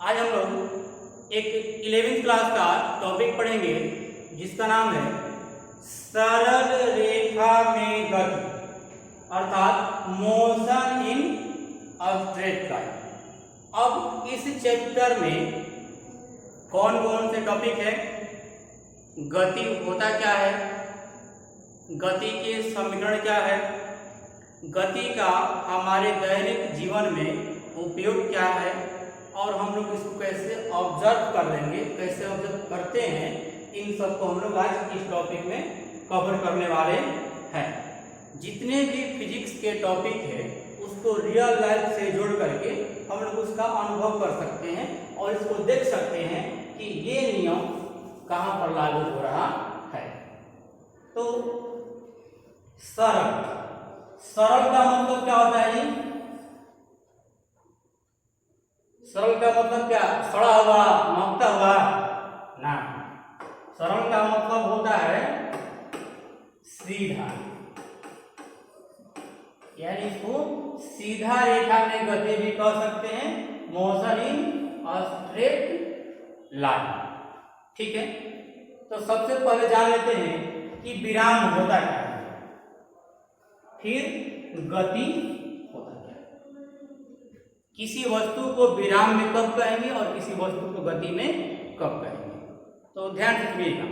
आज हम लोग एक 11वीं क्लास का टॉपिक पढ़ेंगे जिसका नाम है सरल रेखा में गति अर्थात motion in a straight line. अब इस चैप्टर में कौन कौन से टॉपिक है, गति होता क्या है, गति के समीकरण क्या है, गति का हमारे दैनिक जीवन में उपयोग क्या है और हम लोग इसको कैसे ऑब्जर्व कर लेंगे, कैसे ऑब्जर्व करते हैं, इन सबको हम लोग आज इस टॉपिक में कवर करने वाले हैं। जितने भी फिजिक्स के टॉपिक है उसको रियल लाइफ से जोड़ करके हम लोग उसका अनुभव कर सकते हैं और इसको देख सकते हैं कि ये नियम कहाँ पर लागू हो रहा है। तो सरल का मतलब क्या होता है जी? सरल का मतलब क्या? सड़ा हुआ, महकता हुआ ना। सरल का मतलब होता है सीधा, यानी इसको सीधा रेखा में गति भी कह सकते हैं, motion in a straight line. ठीक है, तो सबसे पहले जान लेते हैं कि विराम होता क्या है, फिर गति होता क्या है। किसी वस्तु को विराम में कब कहेंगे और किसी वस्तु को गति में कब कहेंगे, तो ध्यान रखिएगा।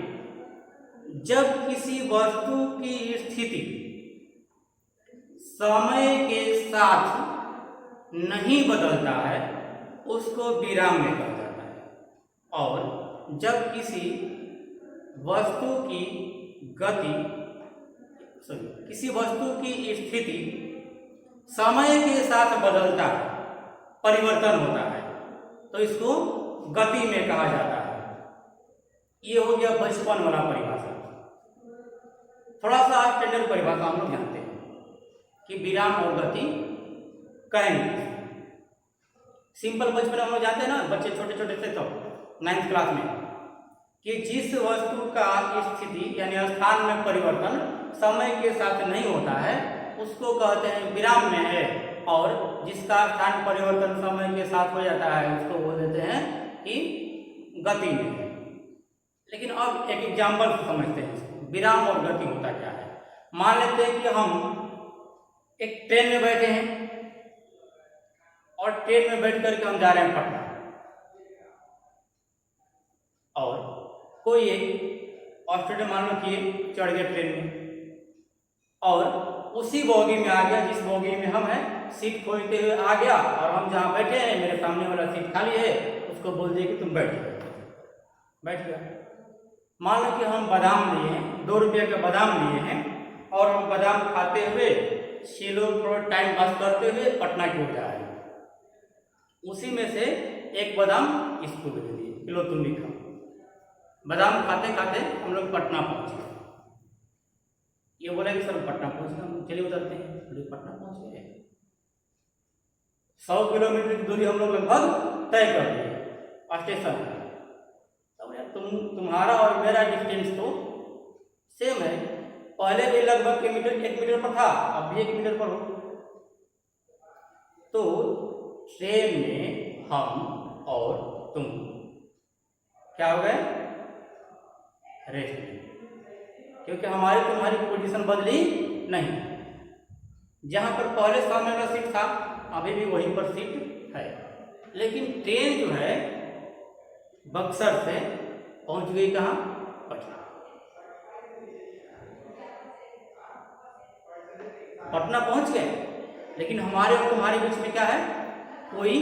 जब किसी वस्तु की स्थिति समय के साथ नहीं बदलता है उसको विराम में कहा जाता है, और जब किसी वस्तु की गति किसी वस्तु की स्थिति समय के साथ बदलता है, परिवर्तन होता है, तो इसको गति में कहा जाता है। ये हो गया बचपन वाला परिभाषा। थोड़ा सा स्टैंडर्ड परिभाषा हम लोग जानते हैं कि विराम और गति कहेंगे। सिंपल बचपन हम लोग जानते हैं ना, बच्चे छोटे छोटे थे तो 9th क्लास में, कि जिस वस्तु का स्थिति यानी स्थान में परिवर्तन समय के साथ नहीं होता है उसको कहते हैं विराम में है, और जिसका स्थान परिवर्तन समय के साथ हो जाता है उसको बोल देते हैं कि गति में है। लेकिन अब एक एग्जाम्पल समझते हैं विराम और गति होता क्या है। मान लेते हैं कि हम एक ट्रेन में बैठे हैं और ट्रेन में बैठ करके हम जा रहे हैं पटना, और कोई एक स्टूडेंट मान लो कि चढ़ गया ट्रेन में और उसी बोगी में आ गया जिस बोगी में हम हैं, सीट खोजते हुए आ गया और हम जहाँ बैठे हैं मेरे सामने वाला सीट खाली है, उसको बोल दिए कि तुम बैठ गया। मान लो कि हम बादाम लिए हैं, 2 रुपये का बादाम लिए हैं और हम बादाम खाते हुए 6 लोग थोड़ा टाइम पास करते हुए पटना की ओर जा रहे हैं। उसी में से एक बादाम इसको दे दिए, किलो तुम भी खाओ। बादाम खाते खाते हम लोग पटना पहुंच गए। ये बोला कि सर पटना पहुंच गए, चलिए उतरते हैं। पटना पहुंच गए, 100 किलोमीटर की दूरी हम लोग लगभग तय कर दिए स्टेशन। तब यार तुम्हारा और मेरा डिस्टेंस तो सेम है, पहले भी लगभग 1 मीटर पर था, अब भी 1 मीटर पर हो। तो ट्रेन में हम और तुम क्या हो गए? रेस्ट, क्योंकि हमारी तुम्हारी पोजीशन बदली नहीं। जहां पर पहले सामने का सीट था अभी भी वहीं पर सीट है, लेकिन ट्रेन जो है बक्सर से पहुंच गई कहां? पटना पहुंच गए, लेकिन हमारे और तुम्हारे बीच में क्या है? कोई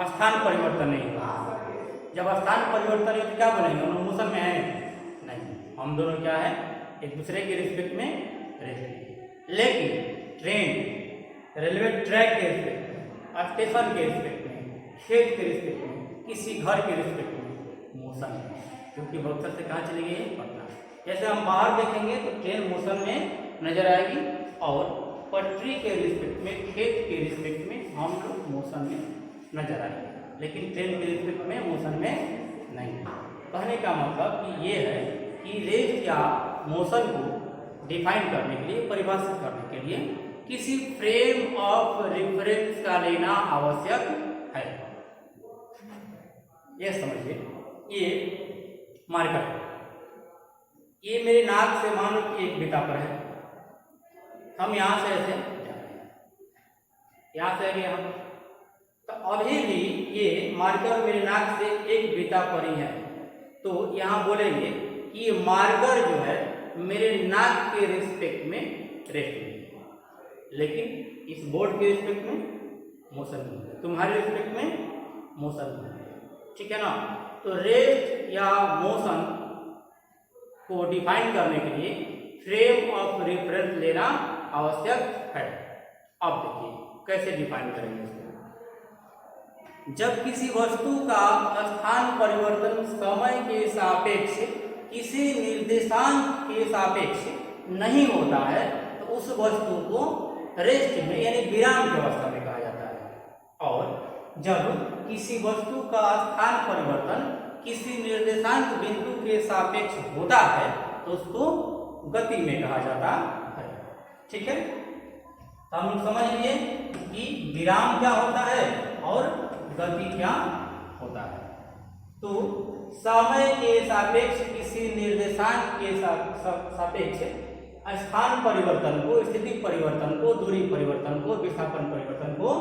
स्थान परिवर्तन नहीं हुआ। जब स्थान परिवर्तन है तो क्या बोलेंगे? हम मोशन में है नहीं, हम दोनों क्या है? एक दूसरे के रिस्पेक्ट में रहते। लेकिन ट्रेन रेलवे ट्रैक के रिस्पेक्ट में, स्टेशन के रिस्पेक्ट में, खेत के रिस्पेक्ट में, किसी घर के रिस्पेक्ट में मोशन है, क्योंकि बक्सर से कहाँ चली गई है? पटना। जैसे हम बाहर देखेंगे तो ट्रेन मोशन में नजर आएगी, और पटरी के रिस्पेक्ट में, खेत के रिस्पेक्ट में हम लोग मोशन में नजर आएंगे, लेकिन ट्रेन के रिस्पेक्ट में मोशन में नहीं। कहने का मतलब कि ये है कि रेट या मोशन को डिफाइन करने के लिए, परिभाषित करने के लिए किसी फ्रेम ऑफ रेफरेंस का लेना आवश्यक है। ये समझिए, ये मार्कर है, ये मेरे नाक से मान लो कि एक बिता पर है, हम यहाँ से ऐसे यहाँ से गए हम, तो अभी भी ये मार्कर मेरे नाक से एक बिता पर ही है, तो यहाँ बोलेंगे कि ये मार्कर जो है मेरे नाक के रिस्पेक्ट में रेस्ट में, लेकिन इस बोर्ड के रिस्पेक्ट में मोशन नहीं है, तुम्हारे रिस्पेक्ट में मोशन नहीं है, ठीक है ना। तो रेस्ट या मोशन को डिफाइन करने के लिए फ्रेम ऑफ रेफरेंस लेना आवश्यक है। अब देखिए कैसे डिफाइन करेंगे इसको। जब किसी वस्तु का स्थान परिवर्तन समय के सापेक्ष किसी निर्देशांक के सापेक्ष नहीं होता है तो उस वस्तु को रेस्ट में यानी विराम की अवस्था में कहा जाता है। और जब किसी वस्तु का स्थान परिवर्तन किसी निर्देशांक बिंदु के सापेक्ष होता है तो उसको गति में कहा जाता है, ठीक है। तो हम समझ लिए कि विराम क्या होता है और गति क्या होता है। तो समय के सापेक्ष किसी निर्देशांक के सापेक्ष स्थान परिवर्तन को, स्थिति परिवर्तन को, दूरी परिवर्तन को, विस्थापन परिवर्तन को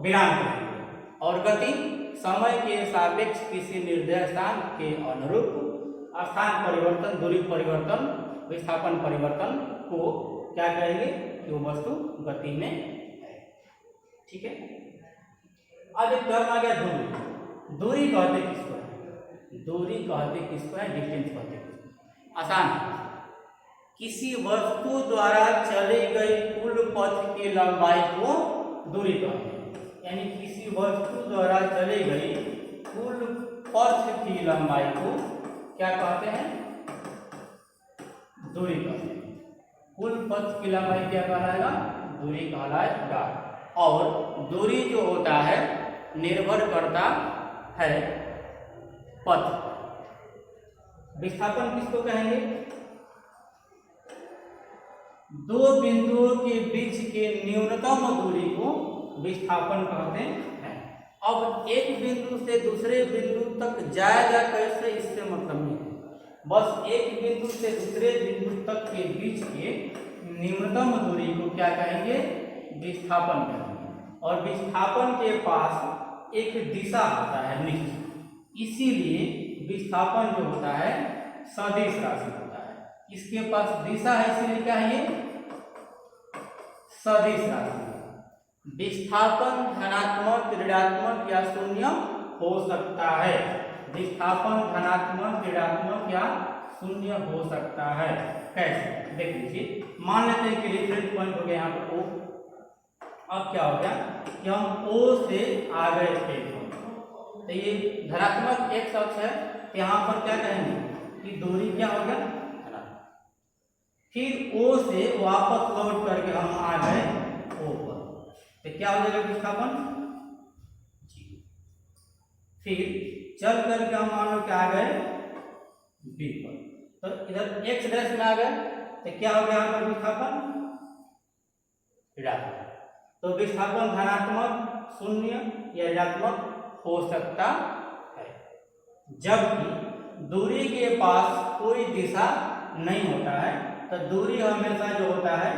विराम करेंगे, और गति समय के सापेक्ष किसी निर्देशांक के अनुरूप स्थान परिवर्तन, दूरी परिवर्तन, विस्थापन परिवर्तन को क्या कहेंगे कि वो वस्तु गति में है, ठीक है। अब एक टर्म आ गया दूरी। दूरी कहते किसको है? दूरी कहते किसको है? डिस्टेंस कहते किसको? आसान है। किसी वस्तु द्वारा चली गई कुल पथ की लंबाई को दूरी कहते हैं, यानी किसी वस्तु द्वारा चली गई कुल पथ की लंबाई को क्या कहते हैं? दूरी कहते हैं। कुल पथ की लंबाई क्या कहलाएगा? दूरी कहलाएगा। और दूरी जो होता है निर्भर करता है पथ। विस्थापन किसको कहेंगे? दो बिंदुओं के बीच के न्यूनतम दूरी को विस्थापन कहते हैं। अब एक बिंदु से दूसरे बिंदु तक जाएगा कैसे, इससे मतलब नहीं है, बस एक बिंदु से दूसरे बिंदु तक के बीच के न्यूनतम दूरी को क्या कहेंगे? विस्थापन कहेंगे। और विस्थापन के पास एक दिशा होता है निश्चित, इसीलिए विस्थापन जो होता है सदिश राशि होता है। इसके पास दिशा है इसीलिए क्या है? ये सदिश राशि। विस्थापन धनात्मक, ऋणात्मक या शून्य हो सकता है। विस्थापन धनात्मक, ऋणात्मक या शून्य हो सकता है। कैसे? देख लीजिए, मान लेते हैं कि रेफरेंस पॉइंट हो गया यहाँ पर O। अब क्या हो गया कि हम O से आ गए थे, तो ये धनात्मक एक्स अक्ष है, यहाँ पर क्या कहेंगे कि दूरी क्या हो गया? फिर O से वापस लौट करके हम आ गए O पर, तो क्या हो जाएगा? विस्थापन। फिर चल करके हम मान लो क्या आ गए B पर, तो इधर एक्स डैश में आ गए, तो क्या हो गया यहाँ पर? विस्थापन ऋणात्मक। तो विस्थापन धनात्मक, शून्य या ऋणात्मक हो सकता है, जबकि दूरी के पास कोई दिशा नहीं होता है, तो दूरी हमेशा जो होता है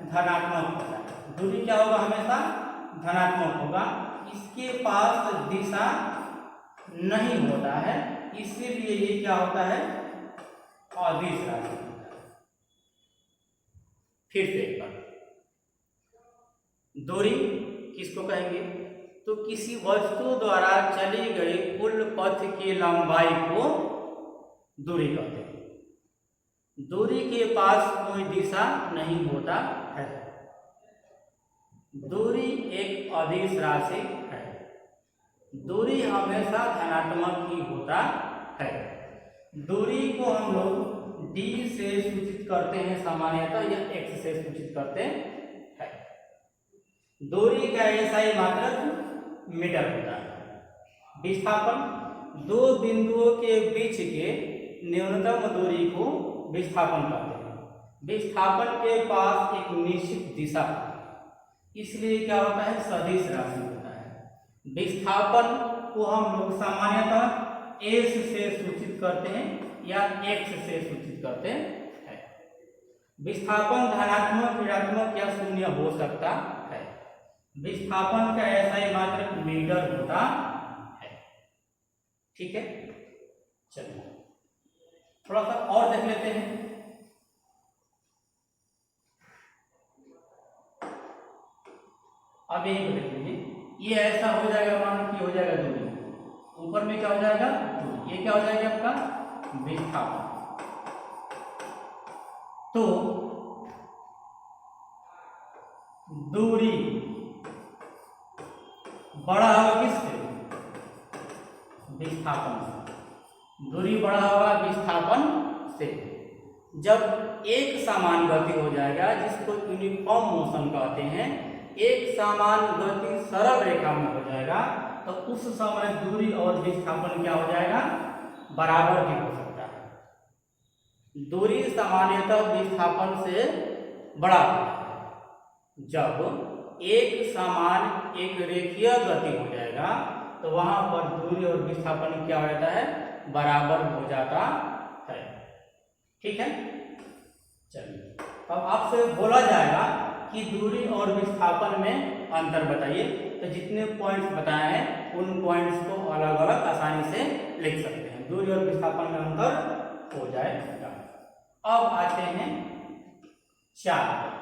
धनात्मक होता है। दूरी क्या होगा? हमेशा धनात्मक होगा। इसके पास दिशा नहीं होता है, इसीलिए ये क्या होता है? अदिश राशि होता है। फिर से एक बार, दूरी किसको कहेंगे? तो किसी वस्तु द्वारा चली गई कुल पथ की लंबाई को दूरी कहते हैं। दूरी के पास कोई दिशा नहीं होता है। दूरी एक अदिश राशि है। दूरी हमेशा धनात्मक ही होता है। दूरी को हम लोग d से सूचित करते हैं सामान्यतः, या x से सूचित करते हैं। दूरी का एसआई मात्रक मीटर होता है। विस्थापन दो बिंदुओं के बीच के न्यूनतम दूरी को विस्थापन कहते हैं। विस्थापन के पास एक निश्चित दिशा होती है, इसलिए क्या होता है? सदिश राशि होता है। विस्थापन को हम लोग सामान्यतः एस से सूचित करते हैं या एक्स से सूचित करते हैं। विस्थापन धनात्मक, ऋणात्मक या शून्य हो सकता है। विस्थापन का SI मात्रक मीटर होता है। ठीक है, चलिए थोड़ा सा और देख लेते हैं। अब यही देख लीजिए, ये ऐसा हो जाएगा, मान कि हो जाएगा दूरी, ऊपर में क्या हो जाएगा दूरी, ये क्या हो जाएगा आपका विस्थापन। तो दूरी बड़ा होगा किससे, विस्थापन से। दूरी बड़ा होगा विस्थापन से। जब एक समान गति हो जाएगा, जिसको यूनिफॉर्म मोशन कहते हैं, एक समान गति सरल रेखा में हो जाएगा, तो उस समय दूरी और विस्थापन क्या हो जाएगा, बराबर भी हो सकता है। दूरी सामान्यतः विस्थापन से बड़ा होता है। जब एक समान एक रेखीय गति हो जाएगा, तो वहां पर दूरी और विस्थापन क्या हो जाता है, बराबर हो जाता है। ठीक है, चलिए अब आपसे बोला जाएगा कि दूरी और विस्थापन में अंतर बताइए। तो जितने पॉइंट्स बताए हैं उन पॉइंट्स को अलग अलग आसानी से लिख सकते हैं। दूरी और विस्थापन में अंतर हो जाएगा। अब आते हैं चाल।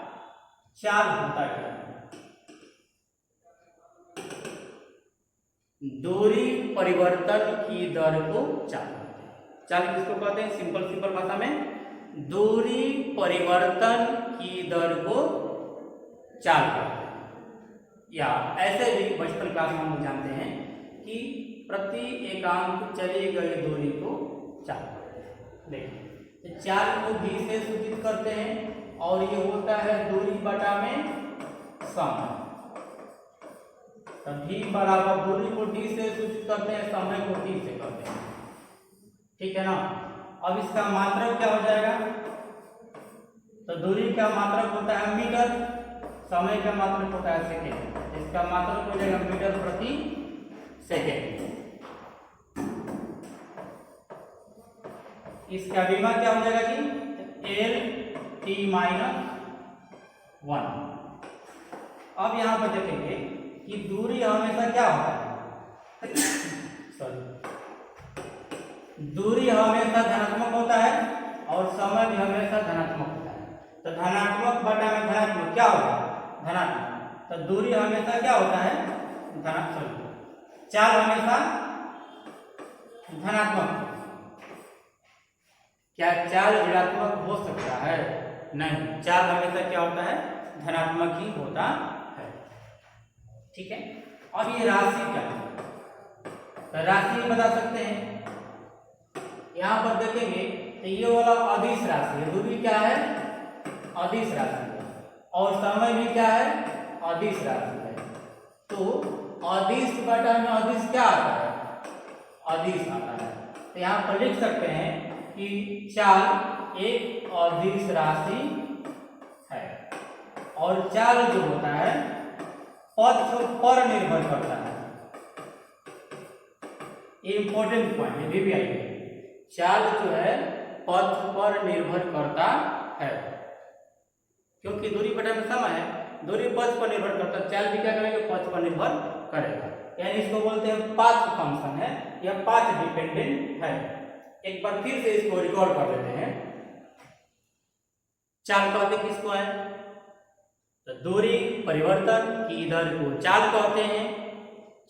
चाल होता क्या है, दूरी परिवर्तन की दर को चाल कहते हैं। चाल किसको कहते हैं, सिंपल सिंपल भाषा में दूरी परिवर्तन की दर को चाल कहते हैं। या ऐसे भी बचपन क्लास में हम जानते हैं कि प्रति एकांक चली गई दूरी को चाल कहते हैं। देखिए, चाल को भी से सूचित करते हैं और ये होता है दूरी बटा में समय। तो भी बराबर, दूरी को डी से सूचित करते हैं, समय को टी से करते हैं। ठीक है ना। अब इसका मात्रक क्या हो जाएगा, तो दूरी का मात्रक होता है मीटर, समय का मात्रक होता है सेकेंड। इसका मात्रक हो जाएगा मीटर प्रति सेकेंड। इसका विमा क्या हो जाएगा जी, एल टी माइनस 1। अब यहां पर देखेंगे कि दूरी हमेशा क्या होता है सॉरी, दूरी हमेशा धनात्मक होता है और समय भी हमेशा धनात्मक होता है। तो धनात्मक बटा में धनात्मक क्या होगा, धनात्मक। तो दूरी हमेशा क्या होता है, धनात्मक। चाल हमेशा धनात्मक। क्या चाल ऋणात्मक हो सकता है, नहीं, चाल हमेशा क्या होता है, धनात्मक ही होता है। ठीक है। अब ये राशि क्या है, तो राशि बता सकते हैं। यहां पर देखेंगे तो ये वाला अदिश राशि है, दूरी क्या है, अदिश राशि है, और समय भी क्या है, अदिश राशि है। तो अदिश बटा में अदिश क्या आता है, अदिश आता है। तो यहाँ पर लिख सकते हैं कि चाल एक अदिश राशि है और चाल जो होता है पथ पर निर्भर करता है। इंपॉर्टेंट पॉइंट है, भी आइए। चाल जो है पथ पर निर्भर करता है, क्योंकि दूरी बटा में समय है, दूरी पथ पर निर्भर करता है, चाल भी क्या करेगा, पथ पर निर्भर करेगा। यानी इसको बोलते हैं पाथ फंक्शन है या पाथ डिपेंडेंट है। एक बार फिर से इसको रिकॉर्ड कर लेते हैं। चाल कहते किसको है, तो दूरी परिवर्तन की दर को चाल कहते हैं।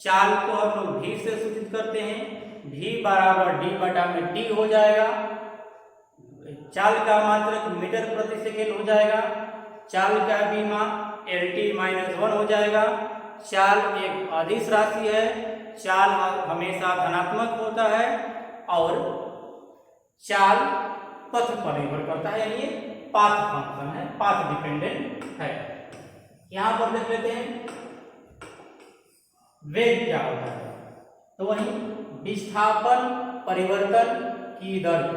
चाल को हम लोग भी से सूचित करते हैं, भी बराबर डी बटा में टी हो जाएगा। चाल का मात्रक मीटर प्रति सेकेंड हो जाएगा। चाल का बीमा एल टी माइनस 1 हो जाएगा। चाल एक अदिश राशि है, चाल हमेशा धनात्मक होता है और चाल पथ पर निर्भर करता है, यानी पाथ फंक्शन है, पाथ डिपेंडेंट है। यहां पर देख लेते हैं वेग क्या होता है, तो वही विस्थापन परिवर्तन की दर को,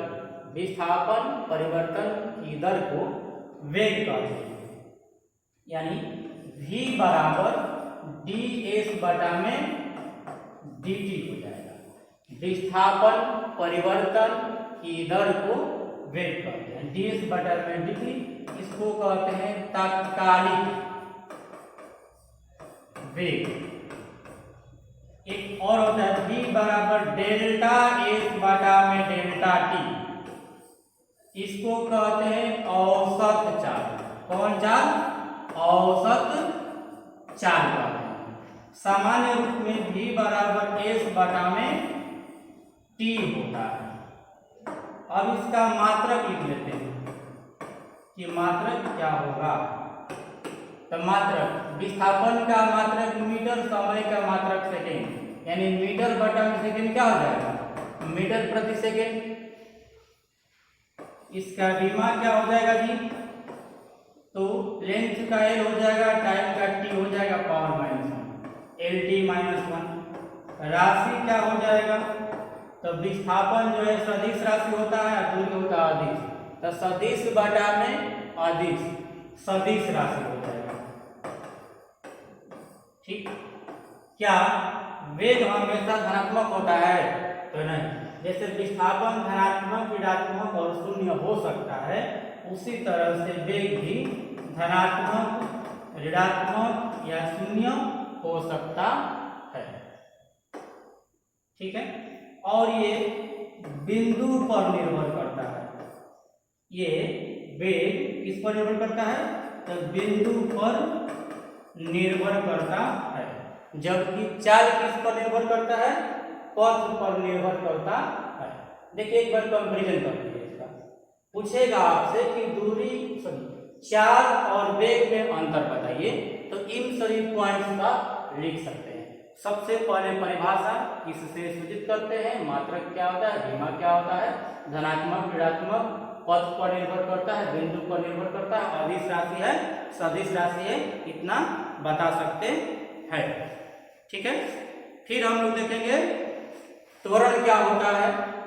विस्थापन परिवर्तन की दर को वेग कहते हैं। यानी v बराबर ds बटा में dt हो जाएगा। विस्थापन परिवर्तन की दर को वेग कहते हैं। ds/dt इसको कहते हैं तात्कालिक वेग। एक और होता है v बराबर डेल्टा s बटा में डेल्टा t, इसको कहते हैं औसत चाल। कौन चाल? औसत चाल कहते हैं। सामान्य रूप में v बराबर s बटा में t होता है। अब इसका मात्रक लिख लेते हैं कि मात्रक क्या होगा। तो मात्रक, विस्थापन का मात्रक मीटर, समय का मात्रक सेकेंड, यानी मीटर बटा में सेकेंड क्या हो जाएगा? मीटर प्रति सेकेंड। इसका विमा क्या हो जाएगा जी? तो लेंथ का L हो जाएगा, टाइम का T हो जाएगा, पावर -1 LT -1। राशि क्या हो जाएगा? तो विस्थापन जो है सदिश राशि होता है, दूरी होता है अदिश, तो सदिश बटा में अदिश, सदिश राशि हो जाएगा। ठीक। क्या वेग हमेशा धनात्मक होता है? तो नहीं। जैसे विस्थापन धनात्मक, ऋणात्मक और शून्य हो सकता है, उसी तरह से वेग भी धनात्मक, ऋणात्मक या शून्य हो सकता है। ठीक है। और ये बिंदु पर निर्भर करता है। ये वेग किस पर निर्भर करता है? तो बिंदु पर निर्भर करता है। जबकि चाल किस पर निर्भर करता है? पथ पर निर्भर करता है। देखिए एक बार कंपैरिजन कर लीजिए इसका। पूछेगा आपसे कि दूरी, चाल और वेग में अंतर बताइए, तो इन सभी पॉइंट्स का लिख सकते हैं। सबसे पहले परिभाषा इससे सूचित करते हैं। मात्रक क्या होता है, विमा क्या होता है, धनात्मक, ऋणात्मक, पथ पर निर्भर करता है, बिंदु पर निर्भर करता है, अदिश राशि है, सदिश राशि है, इतना बता सकते हैं। ठीक है। फिर हम लोग देखेंगे त्वरण क्या होता है।